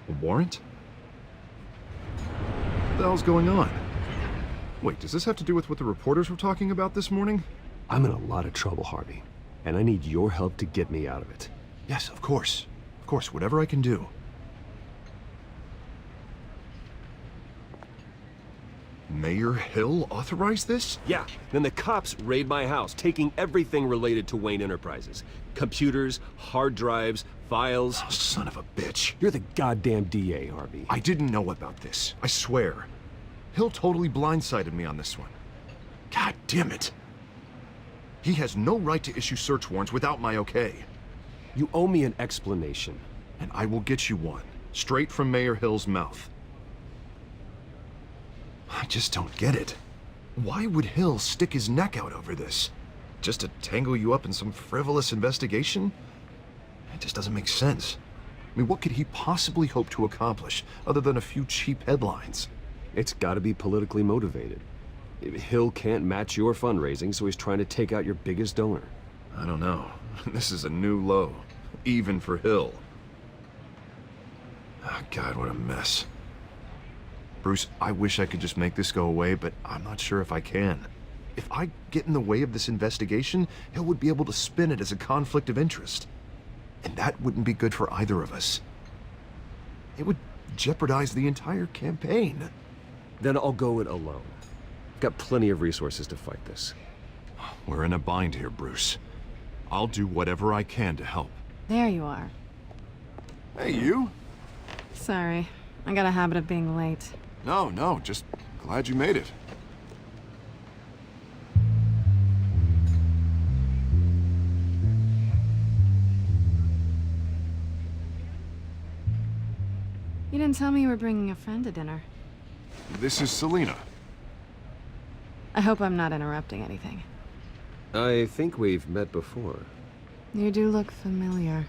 A warrant? What the hell's going on? Wait, does this have to do with what the reporters were talking about this morning? I'm in a lot of trouble, Harvey, and I need your help to get me out of it. Yes, of course. Of course, whatever I can do. Mayor Hill authorized this? Yeah, then the cops raid my house, taking everything related to Wayne Enterprises. Computers, hard drives, files. Oh, son of a bitch. You're the goddamn DA, Harvey. I didn't know about this, I swear. Hill totally blindsided me on this one. God damn it. He has no right to issue search warrants without my okay. You owe me an explanation. And I will get you one, straight from Mayor Hill's mouth. I just don't get it. Why would Hill stick his neck out over this? Just to tangle you up in some frivolous investigation? It just doesn't make sense. I mean, what could he possibly hope to accomplish other than a few cheap headlines? It's gotta be politically motivated. Hill can't match your fundraising, so he's trying to take out your biggest donor. I don't know. This is a new low, even for Hill. Oh, God, what a mess. Bruce, I wish I could just make this go away, but I'm not sure if I can. If I get in the way of this investigation, Hill would be able to spin it as a conflict of interest. And that wouldn't be good for either of us. It would jeopardize the entire campaign. Then I'll go it alone. I've got plenty of resources to fight this. We're in a bind here, Bruce. I'll do whatever I can to help. There you are. Hey, you? Sorry, I got a habit of being late. No, just glad you made it. You didn't tell me you were bringing a friend to dinner. This is Selina. I hope I'm not interrupting anything. I think we've met before. You do look familiar.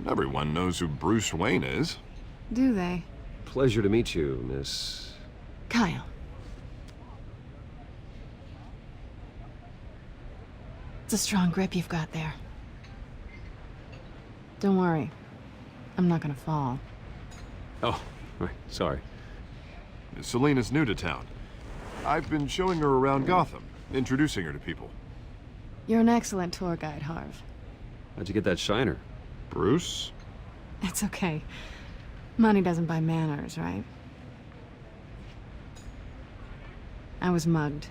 Everyone knows who Bruce Wayne is. Do they? Pleasure to meet you, Miss... Kyle. It's a strong grip you've got there. Don't worry. I'm not gonna fall. Oh, right, sorry. Selina's new to town. I've been showing her around Gotham, introducing her to people. You're an excellent tour guide, Harv. How'd you get that shiner? Bruce? It's okay. Money doesn't buy manners, right? I was mugged.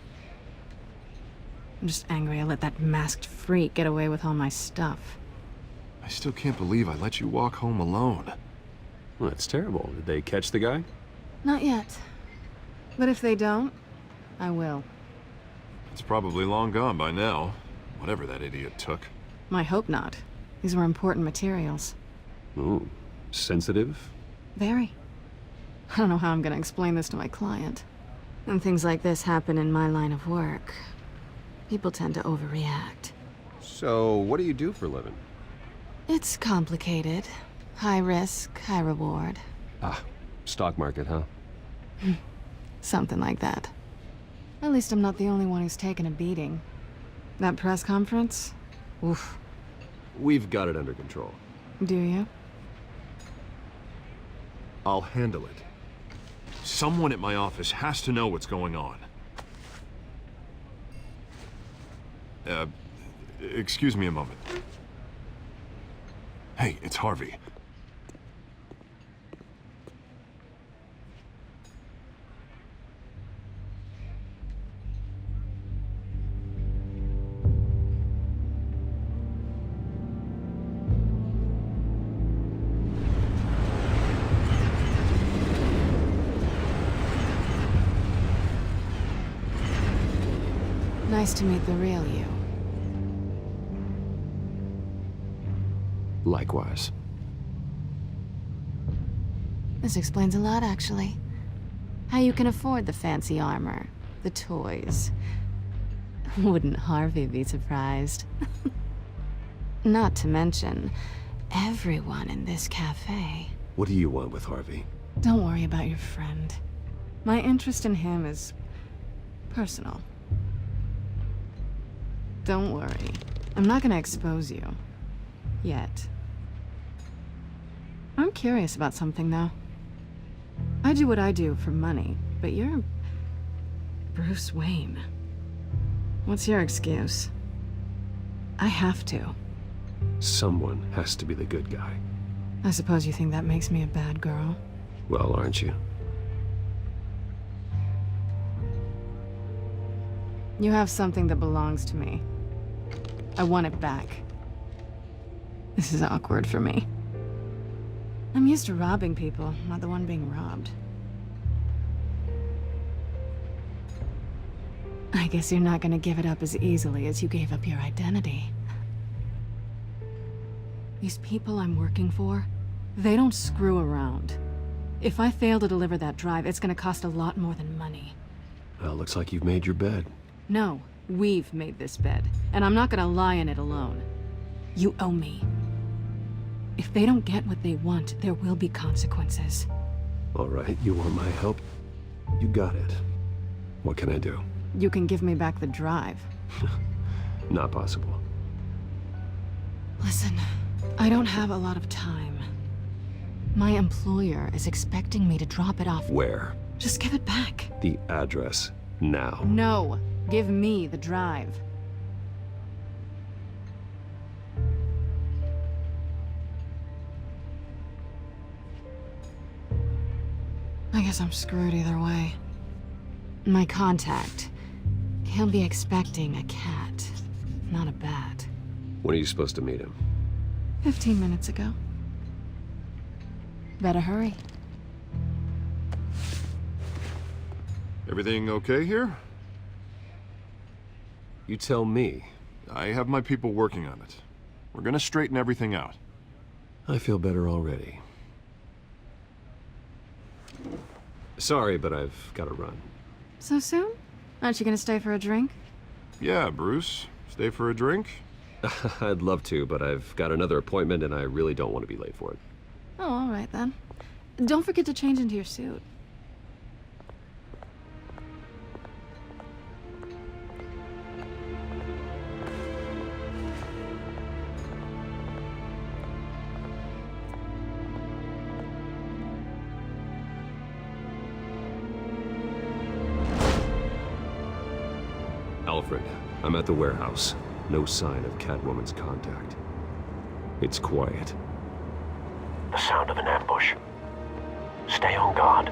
I'm just angry I let that masked freak get away with all my stuff. I still can't believe I let you walk home alone. Well, that's terrible. Did they catch the guy? Not yet. But if they don't, I will. It's probably long gone by now, whatever that idiot took. I hope not. These were important materials. Ooh, sensitive? Very. I don't know how I'm gonna explain this to my client. When things like this happen in my line of work, people tend to overreact. So, what do you do for a living? It's complicated. High risk, high reward. Ah, stock market, huh? Something like that. At least I'm not the only one who's taken a beating. That press conference? Oof. We've got it under control. Do you? I'll handle it. Someone at my office has to know what's going on. Excuse me a moment. Hey, it's Harvey. Nice to meet the real you. Likewise. This explains a lot, actually. How you can afford the fancy armor, the toys. Wouldn't Harvey be surprised? Not to mention, everyone in this cafe. What do you want with Harvey? Don't worry about your friend. My interest in him is personal. Don't worry. I'm not gonna expose you. Yet. I'm curious about something, though. I do what I do for money, but you're Bruce Wayne. What's your excuse? I have to. Someone has to be the good guy. I suppose you think that makes me a bad girl. Well, aren't you? You have something that belongs to me. I want it back. This is awkward for me. I'm used to robbing people, not the one being robbed. I guess you're not gonna give it up as easily as you gave up your identity. These people I'm working for, they don't screw around. If I fail to deliver that drive, it's gonna cost a lot more than money. Well, looks like you've made your bed. No, we've made this bed, and I'm not gonna lie in it alone. You owe me. If they don't get what they want, there will be consequences. All right, you want my help? You got it. What can I do? You can give me back the drive. Not possible. Listen, I don't have a lot of time. My employer is expecting me to drop it off. Where? Just give it back. The address, now. No, give me the drive. I guess I'm screwed either way. My contact, he'll be expecting a cat, not a bat. When are you supposed to meet him? 15 minutes ago. Better hurry. Everything okay here? You tell me. I have my people working on it. We're gonna straighten everything out. I feel better already. Sorry, but I've got to run. So soon? Aren't you gonna stay for a drink? Yeah, Bruce. Stay for a drink? I'd love to, but I've got another appointment and I really don't want to be late for it. Oh, all right then. Don't forget to change into your suit. Alfred, I'm at the warehouse. No sign of Catwoman's contact. It's quiet. The sound of an ambush. Stay on guard.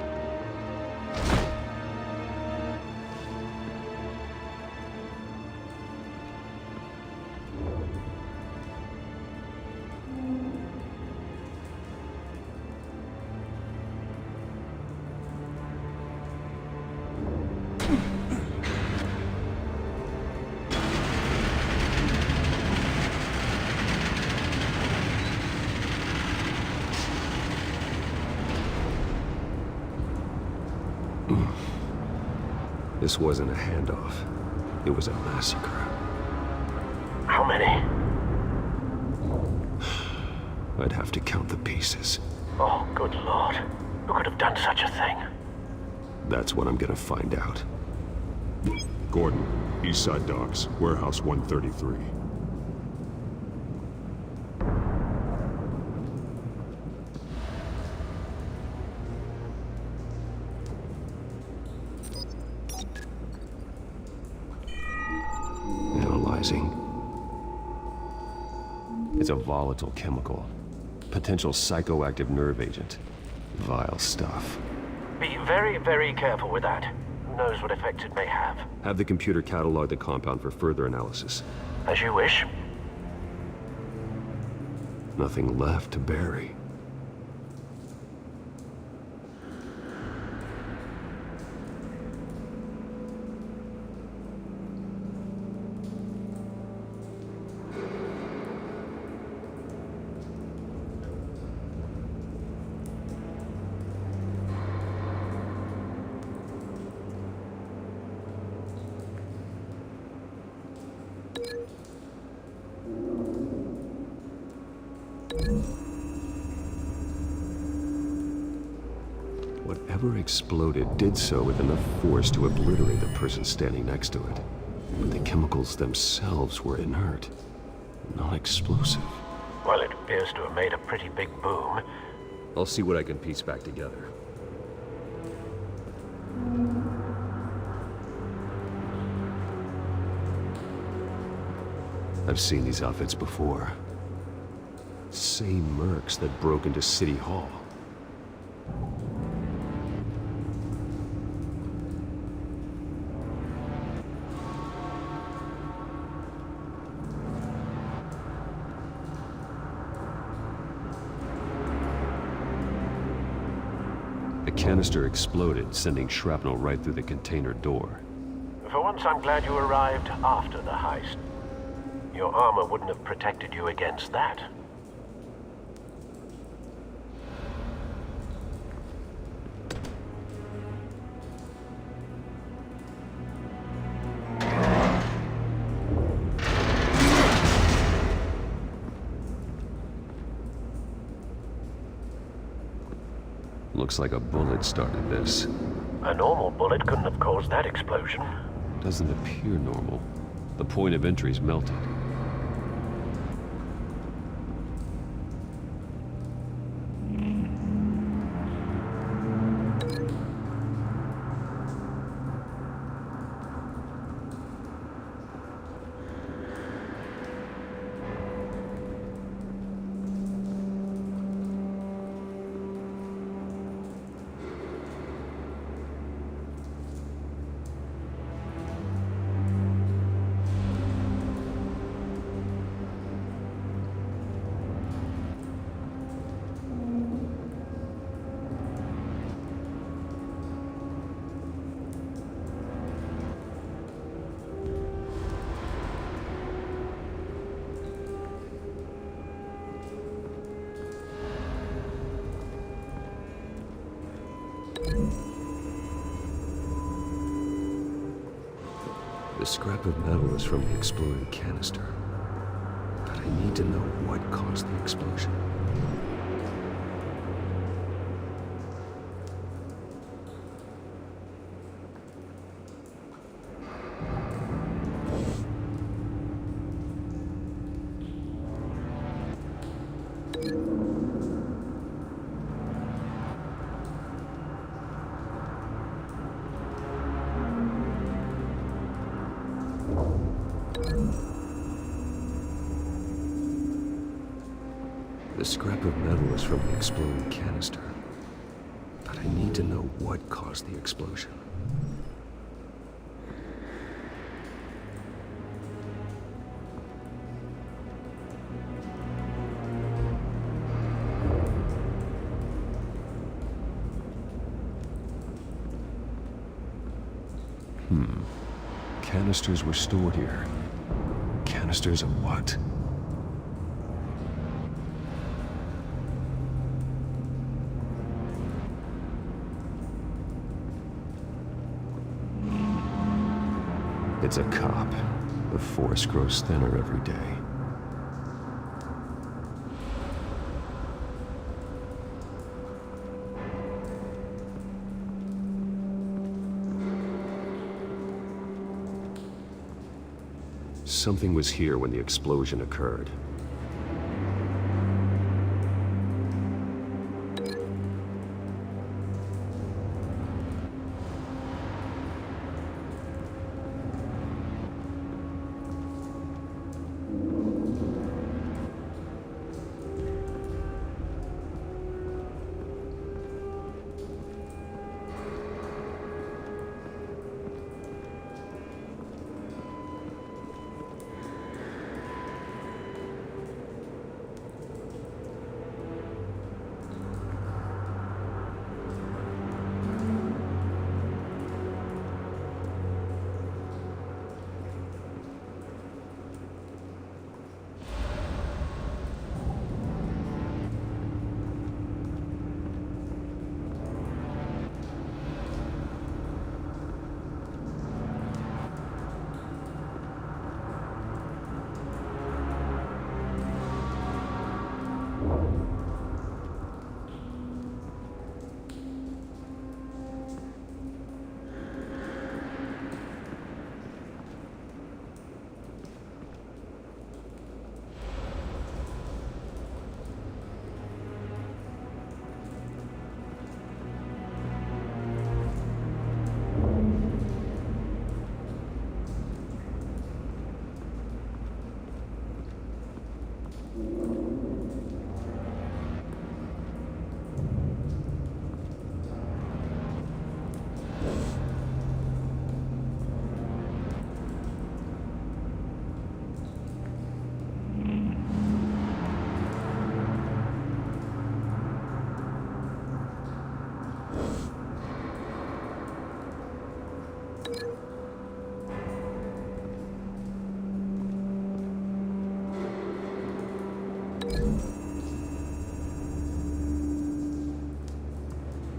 This wasn't a handoff. It was a massacre. How many? I'd have to count the pieces. Oh, good lord. Who could have done such a thing? That's what I'm gonna find out. Gordon, Eastside Docks, Warehouse 133. Analyzing. It's a volatile chemical. Potential psychoactive nerve agent. Vile stuff. Be very, very careful with that. Who knows what effects it may have. Have the computer catalog the compound for further analysis. As you wish. Nothing left to bury. Whatever exploded did so with enough force to obliterate the person standing next to it. But the chemicals themselves were inert, not explosive. Well, it appears to have made a pretty big boom. I'll see what I can piece back together. I've seen these outfits before. Same mercs that broke into City Hall. The canister exploded, sending shrapnel right through the container door. For once, I'm glad you arrived after the heist. Your armor wouldn't have protected you against that. Looks like a bullet started this. A normal bullet couldn't have caused that explosion. Doesn't appear normal. The point of entry's melted. The scrap of metal is from the exploded canister. But I need to know what caused the explosion. The scrap of metal is from the exploded canister. But I need to know what caused the explosion. Canisters were stored here. Canisters of what? It's a cop. The force grows thinner every day. Something was here when the explosion occurred.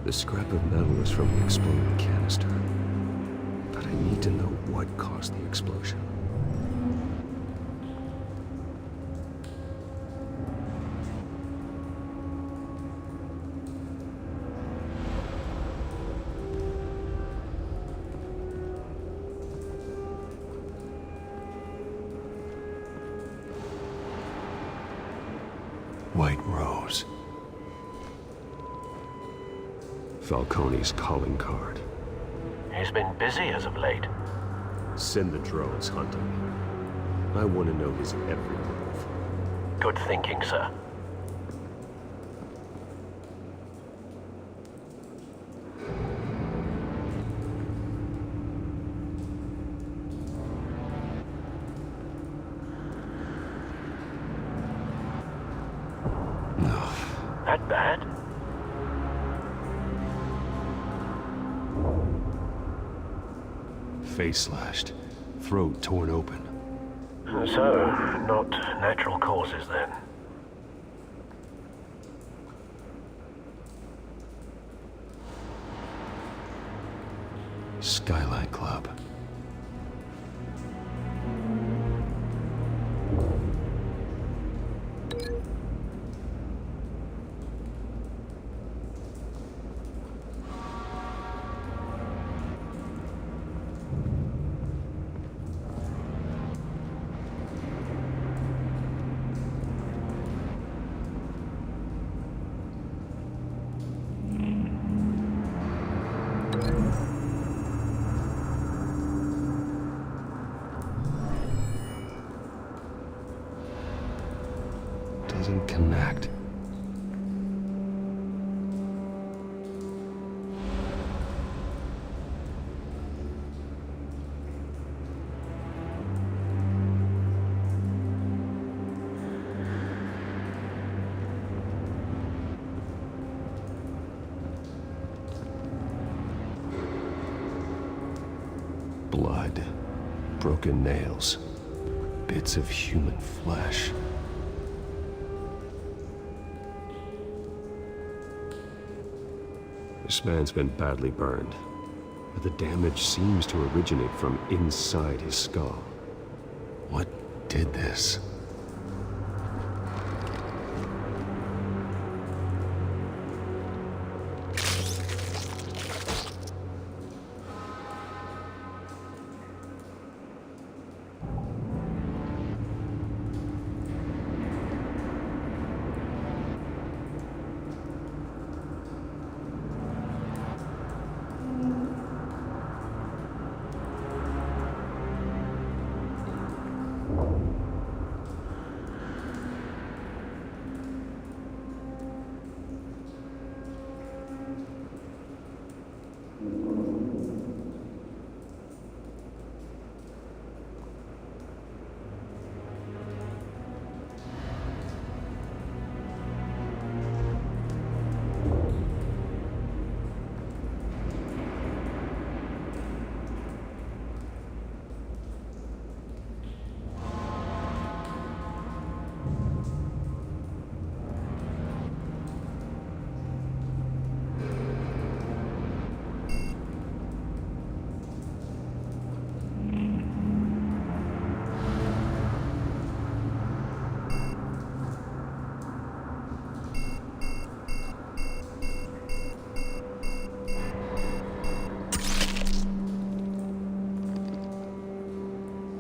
The scrap of metal is from the exploding canister. But I need to know what caused the explosion. White Rose. Falcone's calling card. He's been busy as of late. Send the drones hunting. I want to know his every move. Good thinking, sir. That bad? Face slashed, throat torn open. So, not natural causes then. Skyline Club. Doesn't connect. Blood, broken nails, bits of human flesh. This man's been badly burned, but the damage seems to originate from inside his skull. What did this?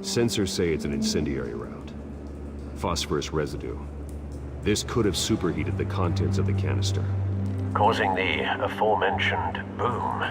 Sensors say it's an incendiary round. Phosphorus residue. This could have superheated the contents of the canister. Causing the aforementioned boom.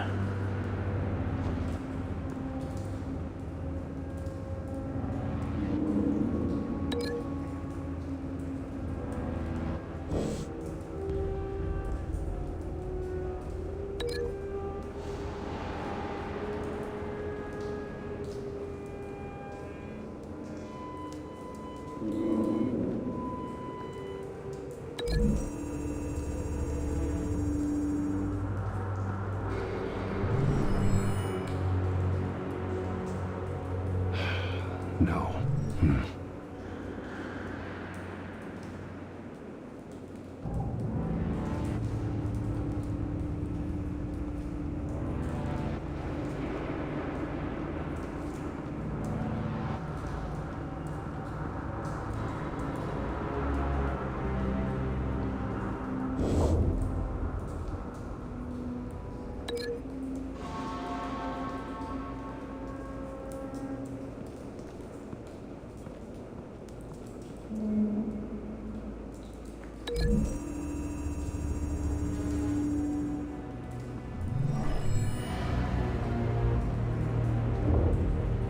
No.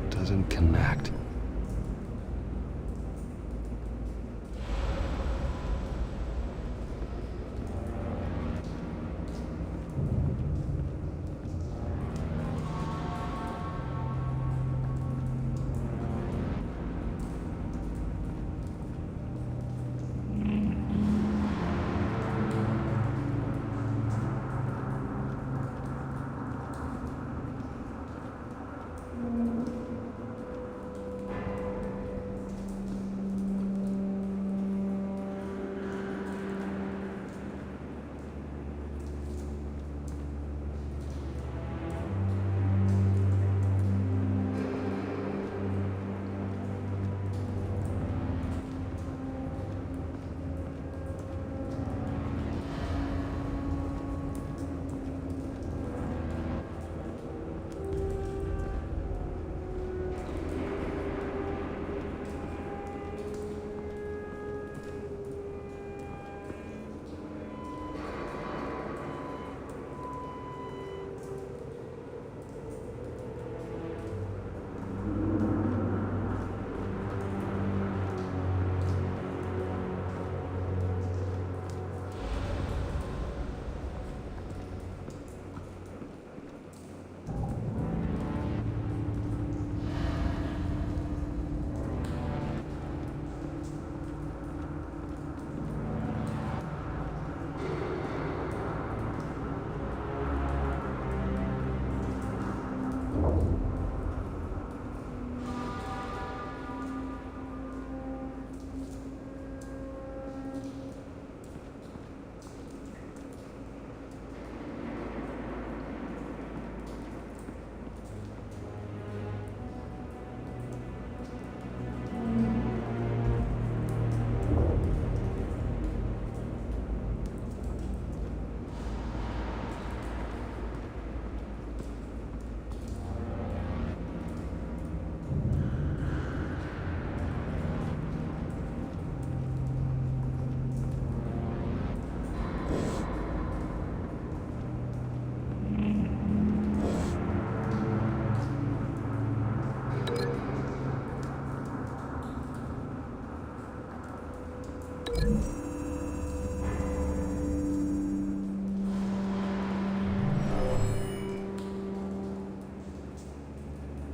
Doesn't connect.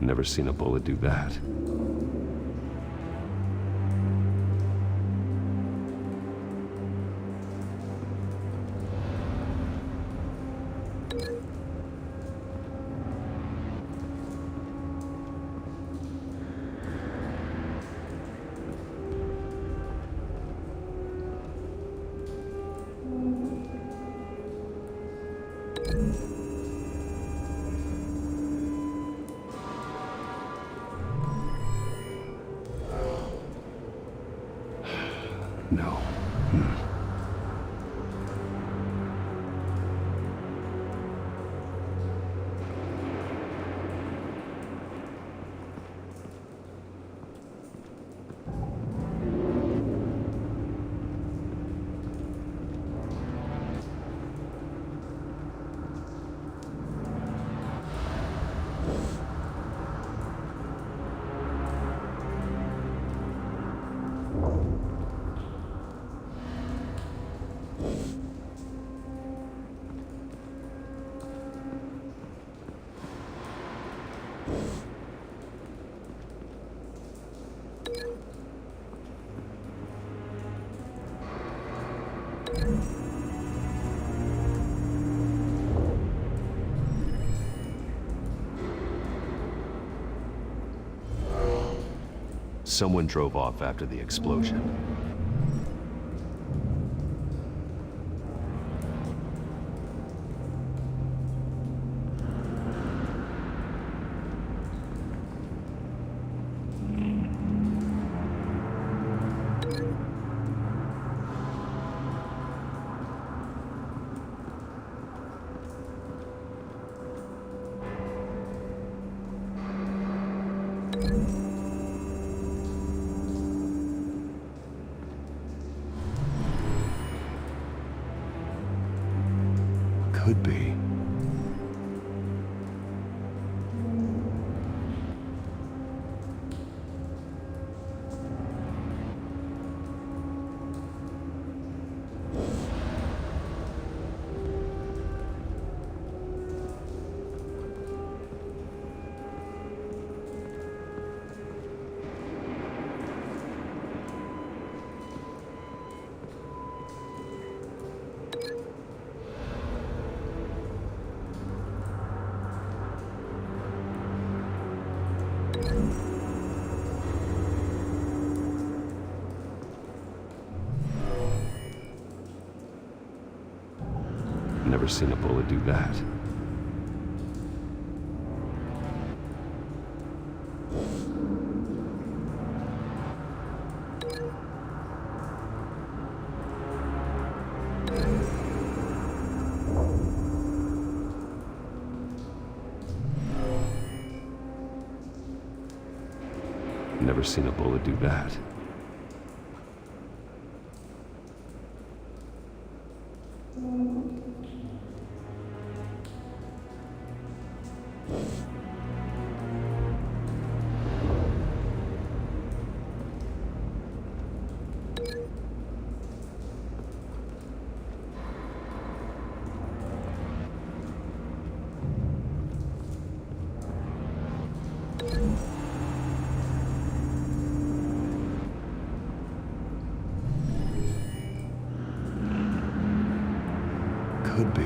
Never seen a bullet do that. No. Someone drove off after the explosion. Could be. Never seen a bullet do that. Never seen a bullet do that. Could be.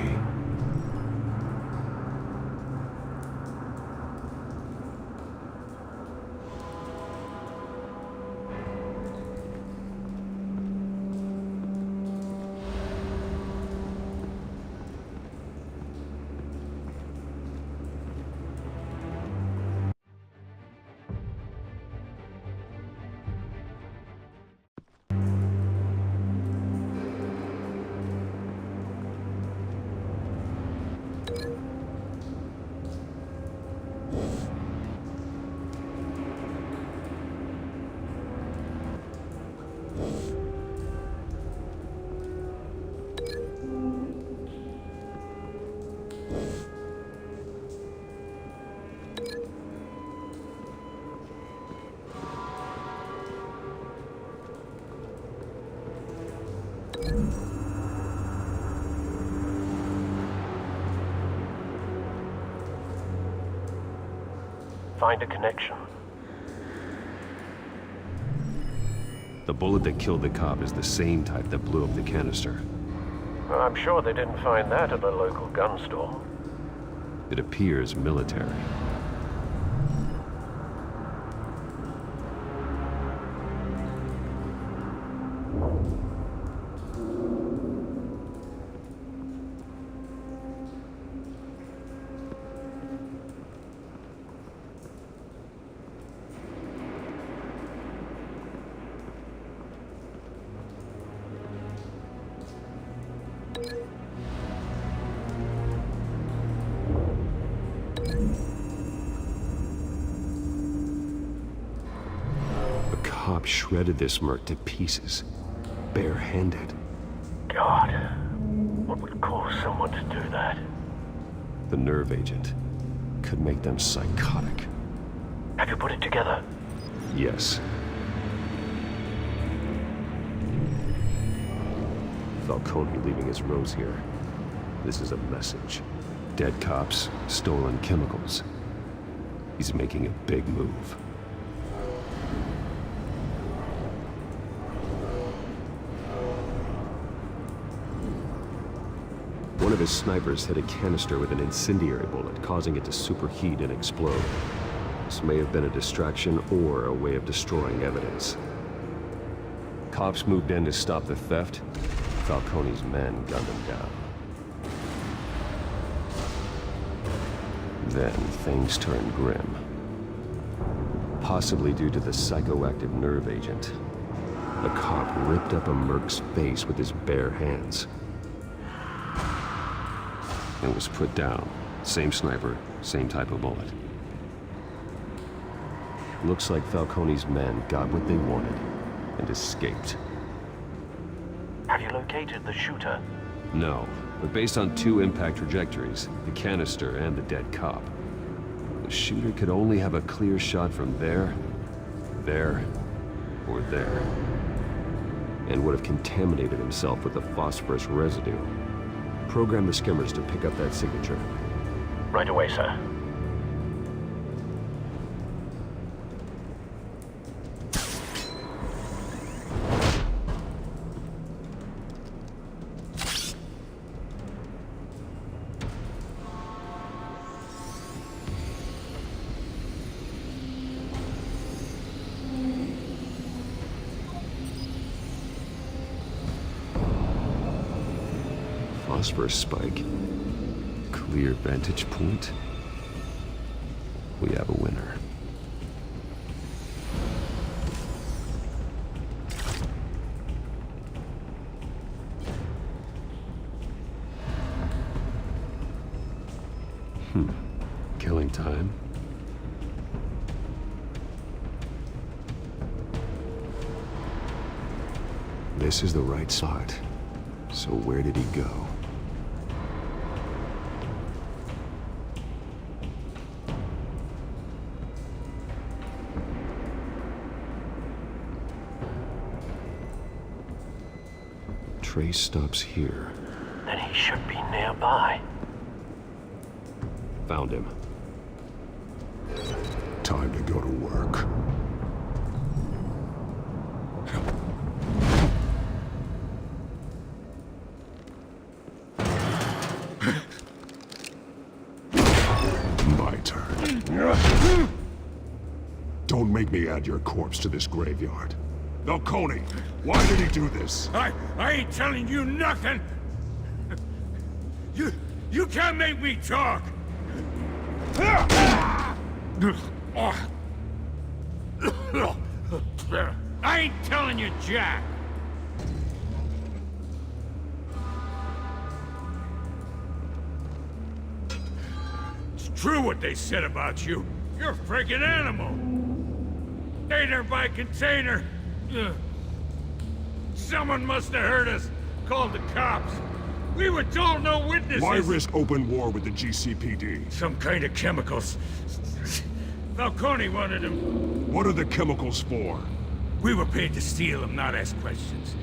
Find a connection. The bullet that killed the cop is the same type that blew up the canister. Well, I'm sure they didn't find that at a local gun store. It appears military. Cop shredded this merc to pieces, barehanded. God, what would cause someone to do that? The nerve agent could make them psychotic. Have you put it together? Yes. Falcone leaving his rose here. This is a message. Dead cops, stolen chemicals. He's making a big move. One of his snipers hit a canister with an incendiary bullet, causing it to superheat and explode. This may have been a distraction or a way of destroying evidence. Cops moved in to stop the theft. Falcone's men gunned him down. Then things turned grim. Possibly due to the psychoactive nerve agent. A cop ripped up a merc's face with his bare hands. It was put down. Same sniper, same type of bullet. Looks like Falcone's men got what they wanted and escaped. Have you located the shooter? No, but based on two impact trajectories, the canister and the dead cop, the shooter could only have a clear shot from there, or there, and would have contaminated himself with the phosphorus residue. Program the skimmers to pick up that signature. Right away, sir. Phosphorus spike. Clear vantage point. We have a winner. Killing time. This is the right spot. So where did he go? Trace stops here. Then he should be nearby. Found him. Time to go to work. My turn. Don't make me add your corpse to this graveyard. Falcone, why did he do this? I ain't telling you nothing! You can't make me talk! I ain't telling you, Jack! It's true what they said about you. You're a freaking animal! Container by container! Someone must have heard us, called the cops. We were told no witnesses. Why risk open war with the GCPD? Some kind of chemicals. Falcone wanted them. What are the chemicals for? We were paid to steal them, not ask questions.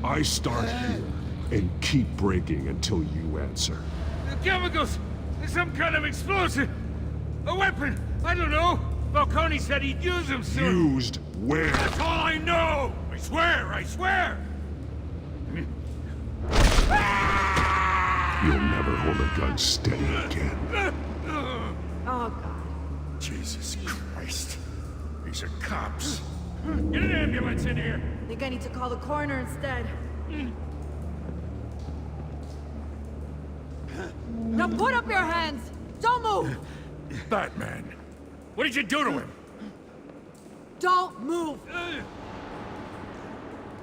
I start here and keep breaking until you answer. The chemicals! Some kind of explosive! A weapon! I don't know! Falcone said he'd use them soon! Used where? That's all I know! I swear! I swear! You'll never hold a gun steady again. Oh, God. Jesus Christ. These are cops. Get an ambulance in here! Think I need to call the coroner instead. Now put up your hands! Don't move! Batman! What did you do to him? Don't move!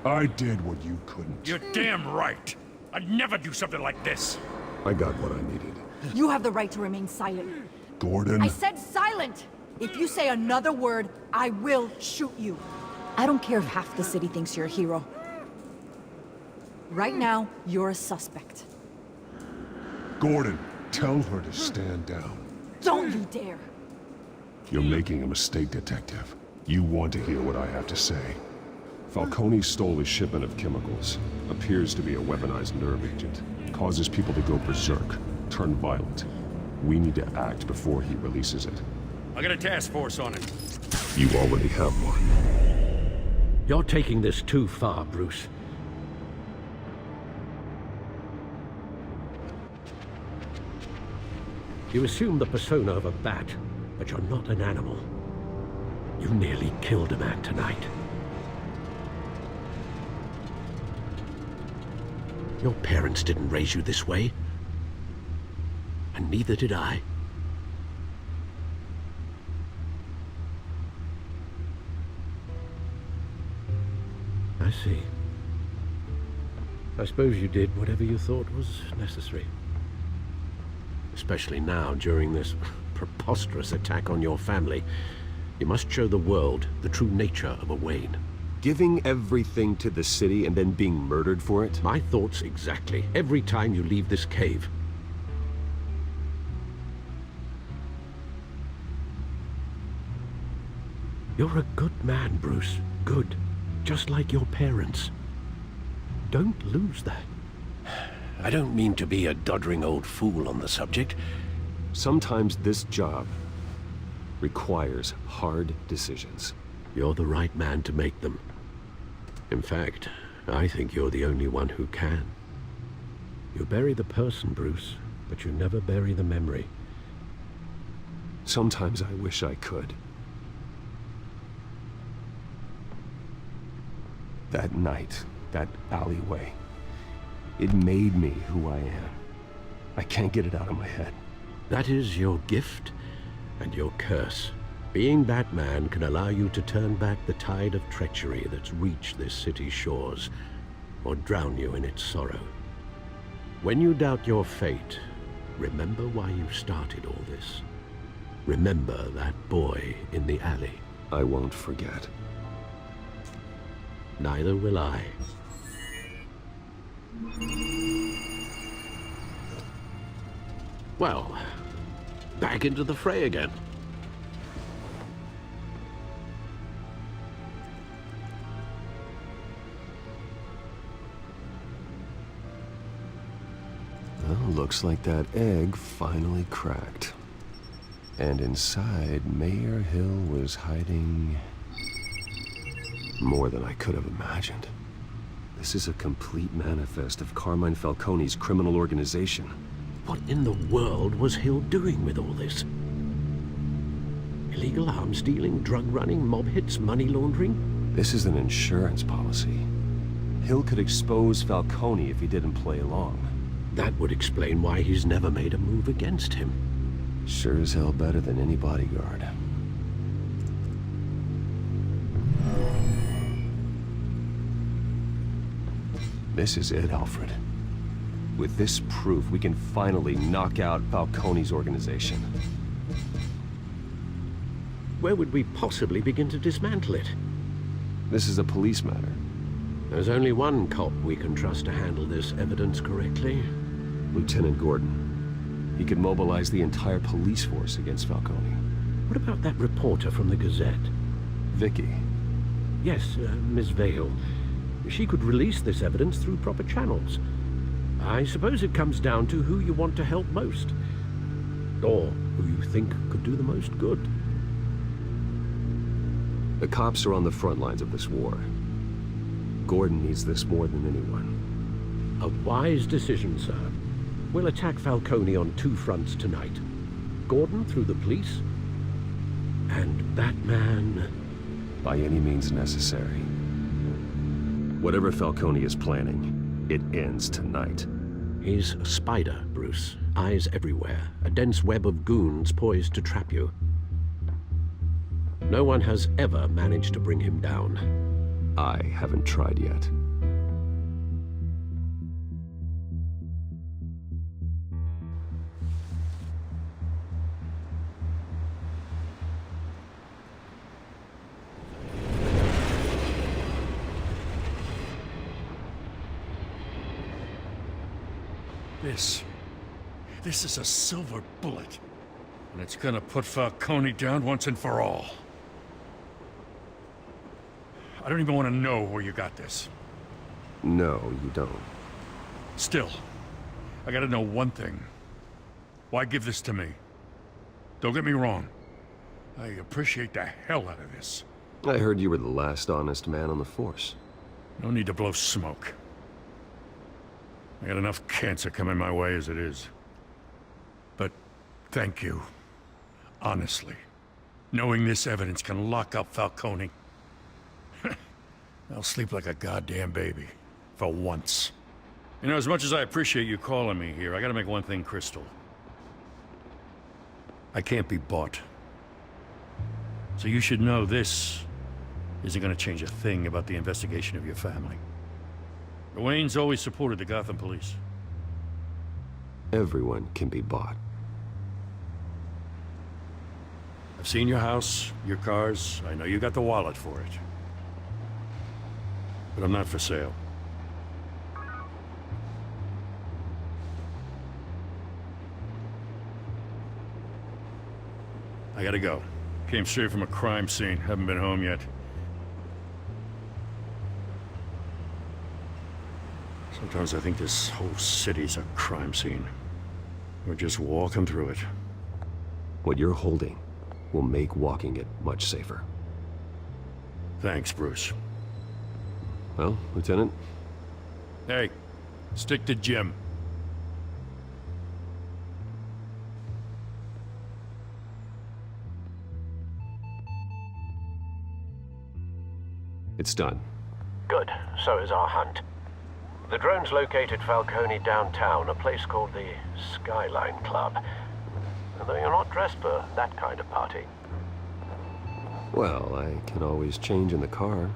I did what you couldn't. You're damn right! I'd never do something like this! I got what I needed. You have the right to remain silent. Gordon, I said silent! If you say another word, I will shoot you. I don't care if half the city thinks you're a hero. Right now, you're a suspect. Gordon, tell her to stand down. Don't you dare! You're making a mistake, Detective. You want to hear what I have to say. Falcone stole a shipment of chemicals. Appears to be a weaponized nerve agent. Causes people to go berserk, turn violent. We need to act before he releases it. I got a task force on it. You already have one. You're taking this too far, Bruce. You assume the persona of a bat, but you're not an animal. You nearly killed a man tonight. Your parents didn't raise you this way. And neither did I. I see. I suppose you did whatever you thought was necessary. Especially now, during this preposterous attack on your family. You must show the world the true nature of a Wayne. Giving everything to the city and then being murdered for it? My thoughts exactly. Every time you leave this cave. You're a good man, Bruce. Good. Just like your parents. Don't lose that. I don't mean to be a doddering old fool on the subject. Sometimes this job requires hard decisions. You're the right man to make them. In fact, I think you're the only one who can. You bury the person, Bruce, but you never bury the memory. Sometimes I wish I could. That night, that alleyway, it made me who I am. I can't get it out of my head. That is your gift and your curse. Being Batman can allow you to turn back the tide of treachery that's reached this city's shores, or drown you in its sorrow. When you doubt your fate, remember why you started all this. Remember that boy in the alley. I won't forget. Neither will I. Well, back into the fray again. Well, looks like that egg finally cracked. And inside, Mayor Hill was hiding more than I could have imagined. This is a complete manifest of Carmine Falcone's criminal organization. What in the world was Hill doing with all this? Illegal arms dealing, drug running, mob hits, money laundering? This is an insurance policy. Hill could expose Falcone if he didn't play along. That would explain why he's never made a move against him. Sure as hell better than any bodyguard. This is it, Alfred. With this proof, we can finally knock out Falcone's organization. Where would we possibly begin to dismantle it? This is a police matter. There's only one cop we can trust to handle this evidence correctly. Lieutenant Gordon. He could mobilize the entire police force against Falcone. What about that reporter from the Gazette? Vicky. Yes, Miss Vale. She could release this evidence through proper channels. I suppose it comes down to who you want to help most. Or who you think could do the most good. The cops are on the front lines of this war. Gordon needs this more than anyone. A wise decision, sir. We'll attack Falcone on two fronts tonight. Gordon through the police, and Batman by any means necessary. Whatever Falcone is planning, it ends tonight. He's a spider, Bruce. Eyes everywhere. A dense web of goons poised to trap you. No one has ever managed to bring him down. I haven't tried yet. This is a silver bullet. And it's gonna put Falcone down once and for all. I don't even want to know where you got this. No, you don't. Still, I gotta know one thing. Why give this to me? Don't get me wrong. I appreciate the hell out of this. I heard you were the last honest man on the force. No need to blow smoke. I got enough cancer coming my way as it is. But thank you. Honestly. Knowing this evidence can lock up Falcone. I'll sleep like a goddamn baby. For once. You know, as much as I appreciate you calling me here, I gotta make one thing crystal. I can't be bought. So you should know this isn't gonna change a thing about the investigation of your family. The Waynes always supported the Gotham police. Everyone can be bought. I've seen your house, your cars. I know you got the wallet for it. But I'm not for sale. I gotta go. Came straight from a crime scene. Haven't been home yet. Sometimes I think this whole city's a crime scene. We're just walking through it. What you're holding will make walking it much safer. Thanks, Bruce. Well, Lieutenant? Hey, stick to Jim. It's done. Good. So is our hunt. The drone's located Falcone downtown, a place called the Skyline Club. Although you're not dressed for that kind of party. Well, I can always change in the car.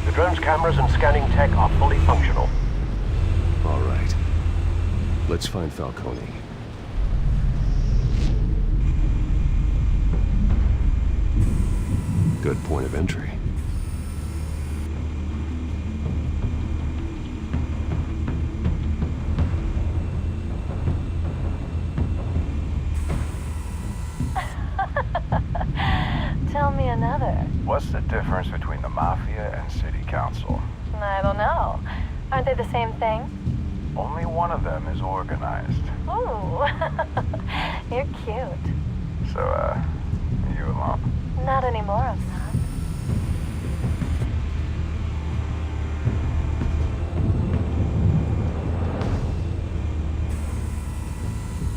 The drone's cameras and scanning tech are fully functional. All right. Let's find Falcone. Good point of entry. Tell me another. What's the difference between the Mafia and City Council? I don't know. Aren't they the same thing? Only one of them is organized. Ooh, you're cute. So, you alone? Not anymore, I'm not.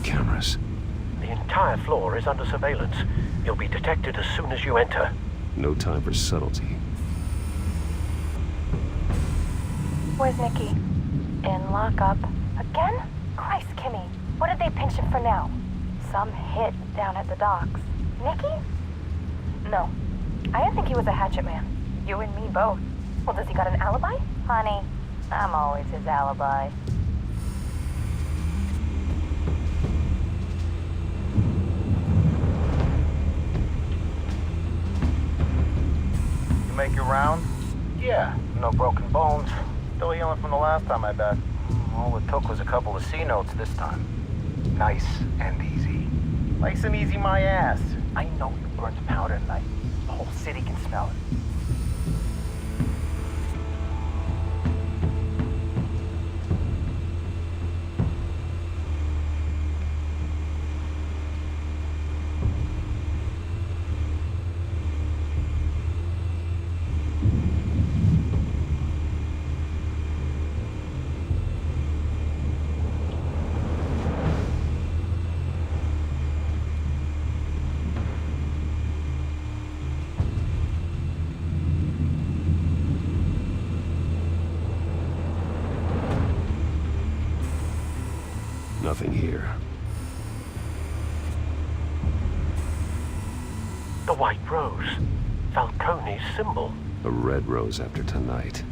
Cameras. The entire floor is under surveillance. You'll be detected as soon as you enter. No time for subtlety. Where's Nikki? In lockup. Again? Christ, Kimmy. What did they pinch him for now? Some hit down at the docks. Nikki? No. I didn't think he was a hatchet man. You and me both. Well, does he got an alibi? Honey, I'm always his alibi. You make your round? Yeah, no broken bones. Still healing from the last time, I bet. All it took was a couple of C notes this time. Nice and easy. Nice and easy my ass. I know you burnt powder tonight. The whole city can smell it. Nothing here. The white rose. Falcone's symbol. A red rose after tonight.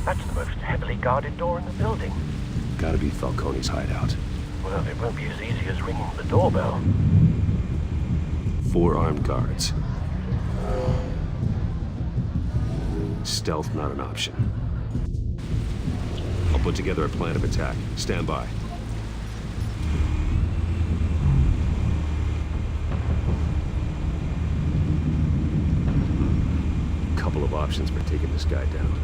That's the most heavily guarded door in the building. Gotta be Falcone's hideout. Well, it won't be as easy as ringing the doorbell. 4 armed guards. Stealth not an option. I'll put together a plan of attack. Stand by. Couple of options for taking this guy down.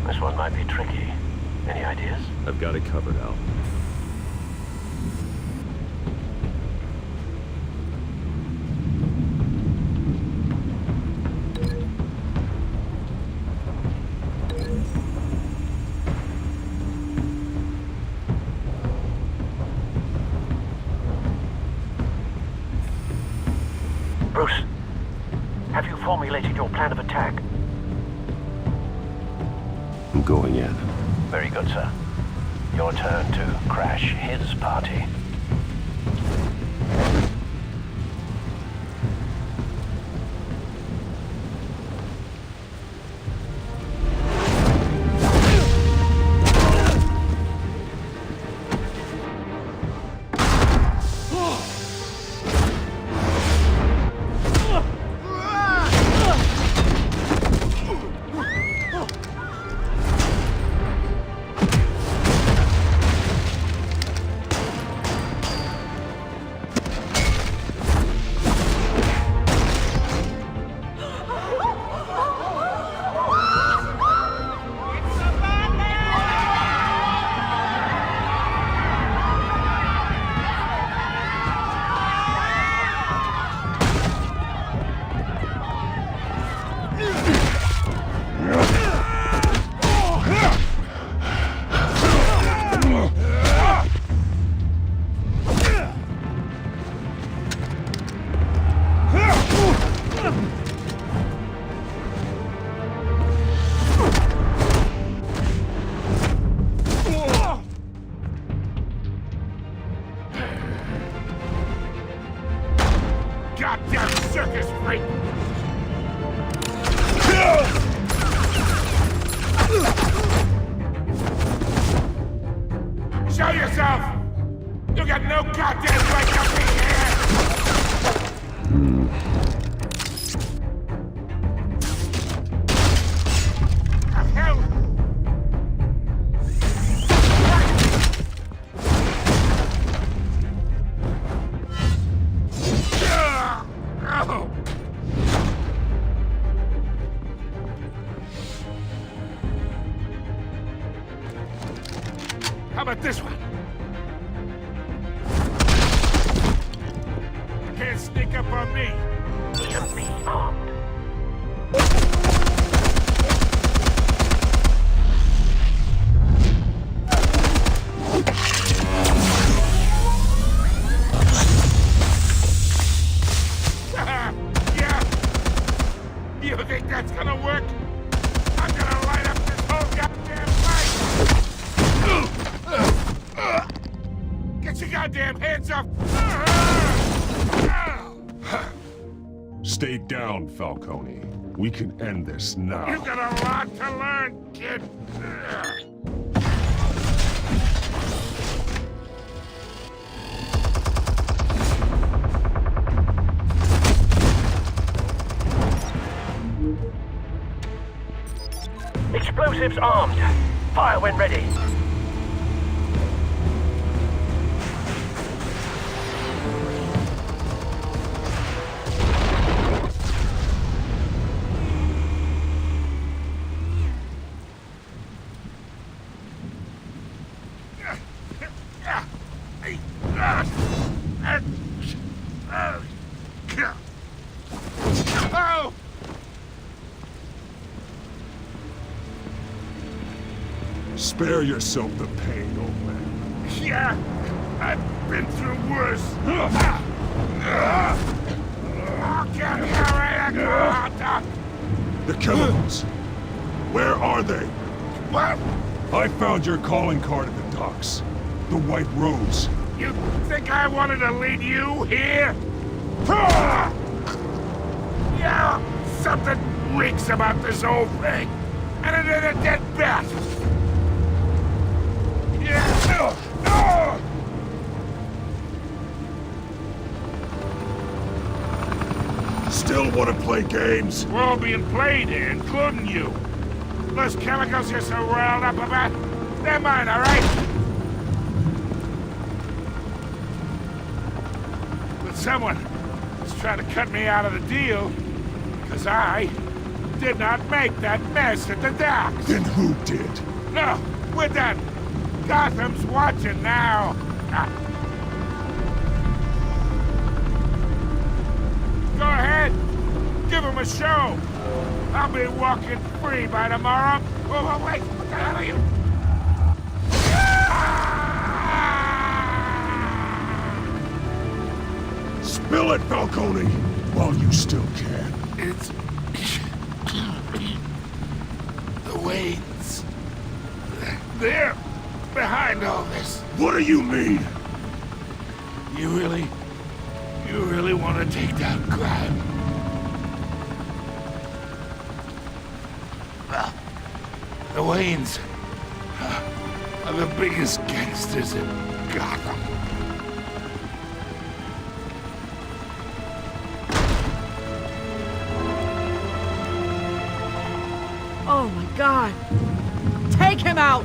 This one might be tricky. Any ideas? I've got it covered, Al. Bruce, have you formulated your plan of attack? I'm going in. Very good, sir. Your turn to crash his party. goddamn circus freak! Show yourself! You got no goddamn right to be here! The hell? Oh. How about this one? You can't sneak up on me. Be armed. Yeah. You think that's gonna work? I'm gonna light up this whole goddamn place! Get your goddamn hands off! Stay down, Falcone. We can end this now. You got a lot to learn, kid. Explosives armed. Fire when ready. Oh! Spare yourself the pain, old man. Yeah, I've been through worse. I'll get you right now. The chemicals. Where are they? What? I found your calling card at the docks. The White Rose. You think I wanted to lead you here? Yeah, something reeks about this whole thing. And it ain't a dead bat. Yeah. Still want to play games? We're all being played here, including you. Those chemicals you're so riled up about, they're mine, all right? But someone is trying to cut me out of the deal because I did not make that mess at the docks. Then who did? No, we're done. Gotham's watching now. Go ahead. Give him a show. I'll be walking free by tomorrow. Oh, wait. What the hell are you? Spill it, Falcone, while you still can. It's... the Waynes. They're behind all this. What do you mean? You really want to take down crime? Well, the Waynes are the biggest gangsters in Gotham. Oh my God! Take him out!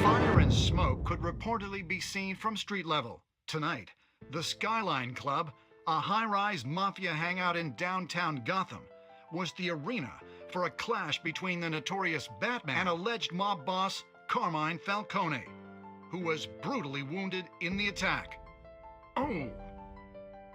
Fire and smoke could reportedly be seen from street level. Tonight, the Skyline Club, a high-rise mafia hangout in downtown Gotham, was the arena for a clash between the notorious Batman and alleged mob boss Carmine Falcone, who was brutally wounded in the attack. Oh!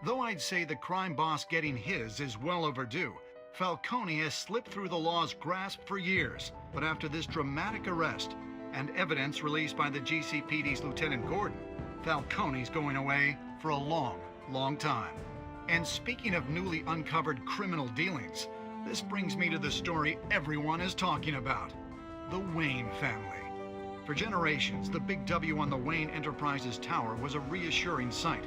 Though I'd say the crime boss getting his is well overdue, Falcone has slipped through the law's grasp for years. But after this dramatic arrest and evidence released by the GCPD's Lieutenant Gordon, Falcone's going away for a long, long time. And speaking of newly uncovered criminal dealings, This brings me to the story everyone is talking about. The Wayne family. For generations, the big W on the Wayne Enterprises tower was a reassuring sight.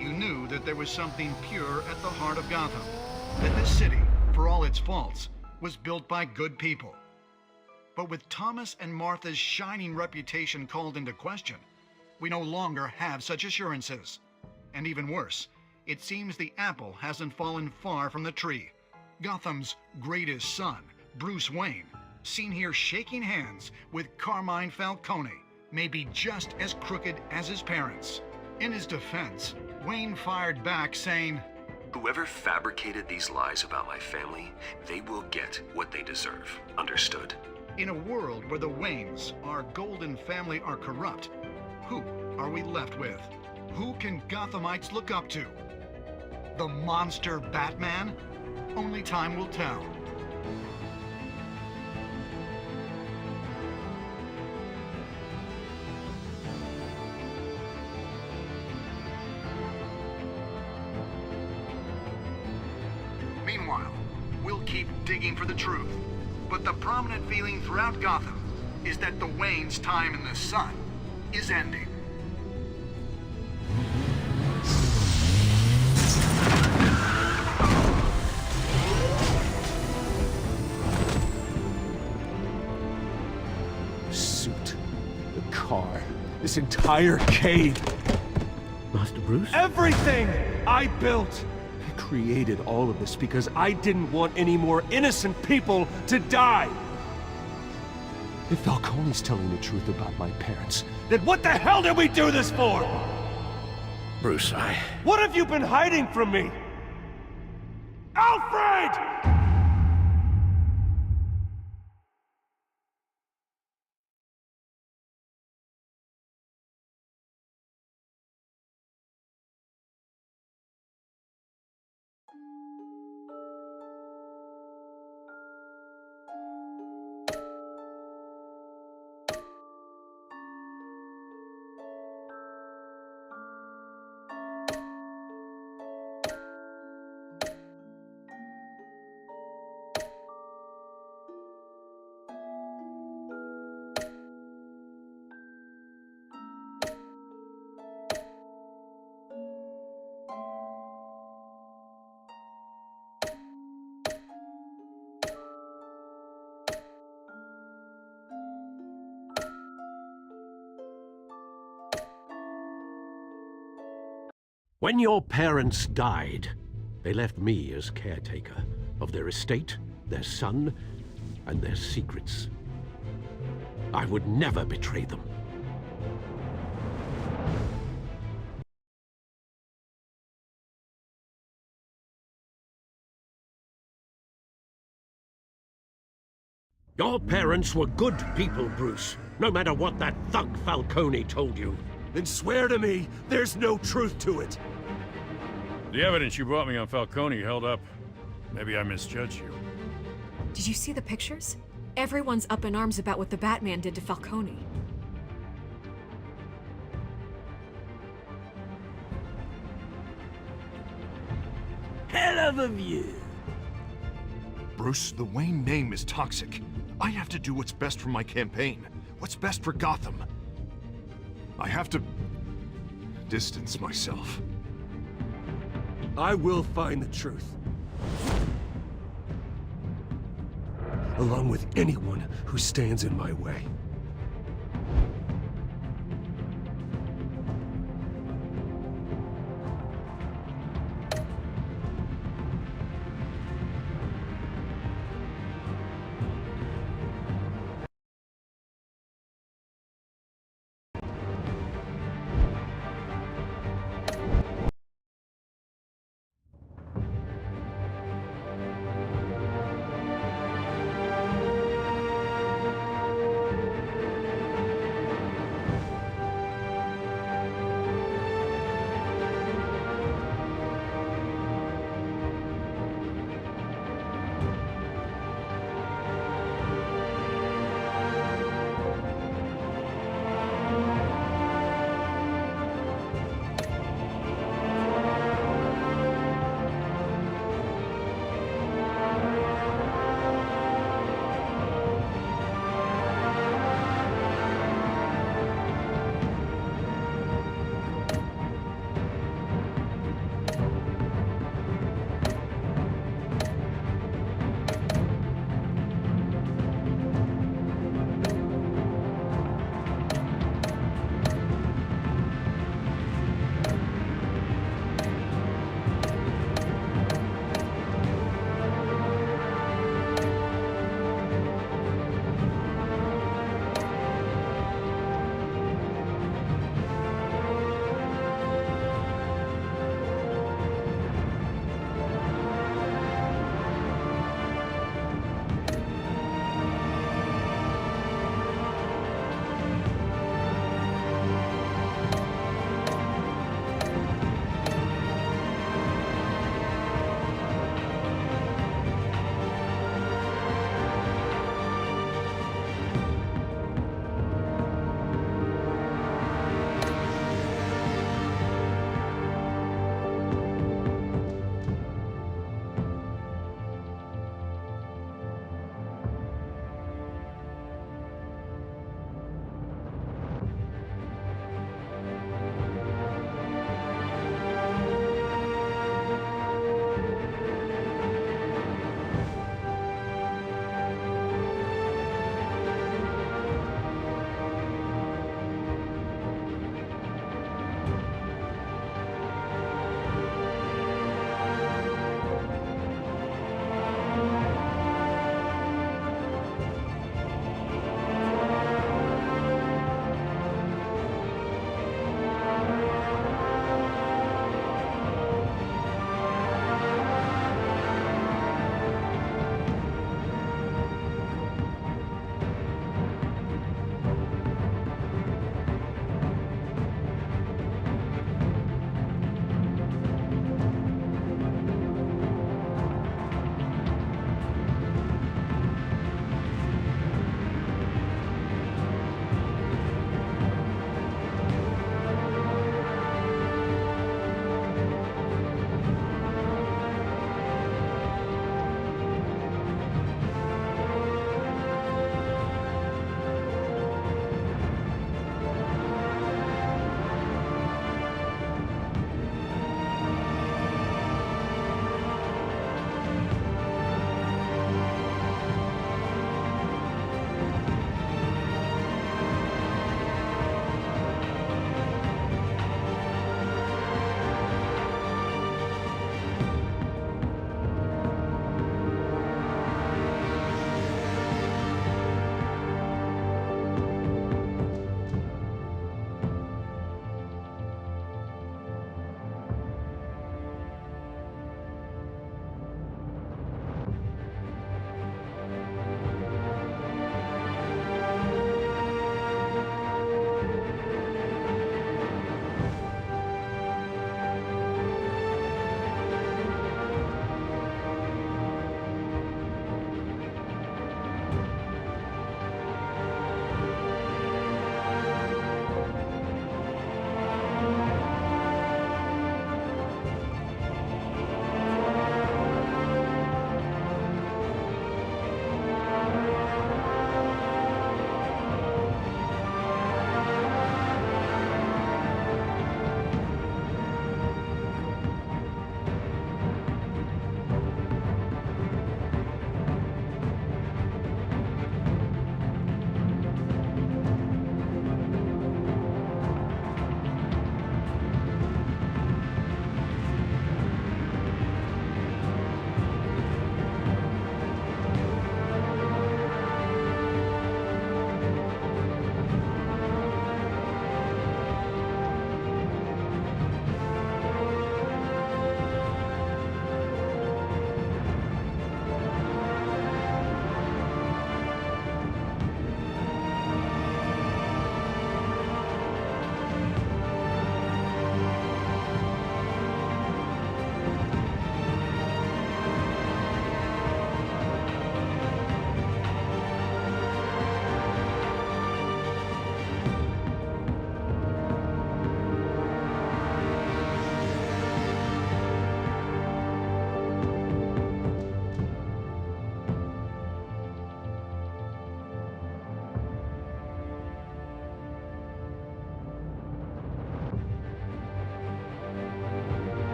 You knew that there was something pure at the heart of Gotham. That this city, for all its faults, was built by good people. But with Thomas and Martha's shining reputation called into question, we no longer have such assurances. And even worse, it seems the apple hasn't fallen far from the tree. Gotham's greatest son, Bruce Wayne, seen here shaking hands with Carmine Falcone, may be just as crooked as his parents. In his defense, Wayne fired back saying, "Whoever fabricated these lies about my family, they will get what they deserve. Understood?" In a world where the Waynes, our golden family, are corrupt, who are we left with? Who can Gothamites look up to? The monster Batman? Only time will tell. Meanwhile, we'll keep digging for the truth. But the prominent feeling throughout Gotham is that the Waynes' time in the sun is ending. The suit, the car, this entire cave. Master Bruce? Everything I built! I created all of this because I didn't want any more innocent people to die! If Falcone's telling the truth about my parents, then what the hell did we do this for? Bruce, What have you been hiding from me? Alfred! When your parents died, they left me as caretaker of their estate, their son, and their secrets. I would never betray them. Your parents were good people, Bruce, no matter what that thug Falcone told you. Then swear to me there's no truth to it. The evidence you brought me on Falcone held up. Maybe I misjudged you. Did you see the pictures? Everyone's up in arms about what the Batman did to Falcone. Hell of a view. Bruce, the Wayne name is toxic. I have to do what's best for my campaign. What's best for Gotham. I have to distance myself. I will find the truth. Along with anyone who stands in my way.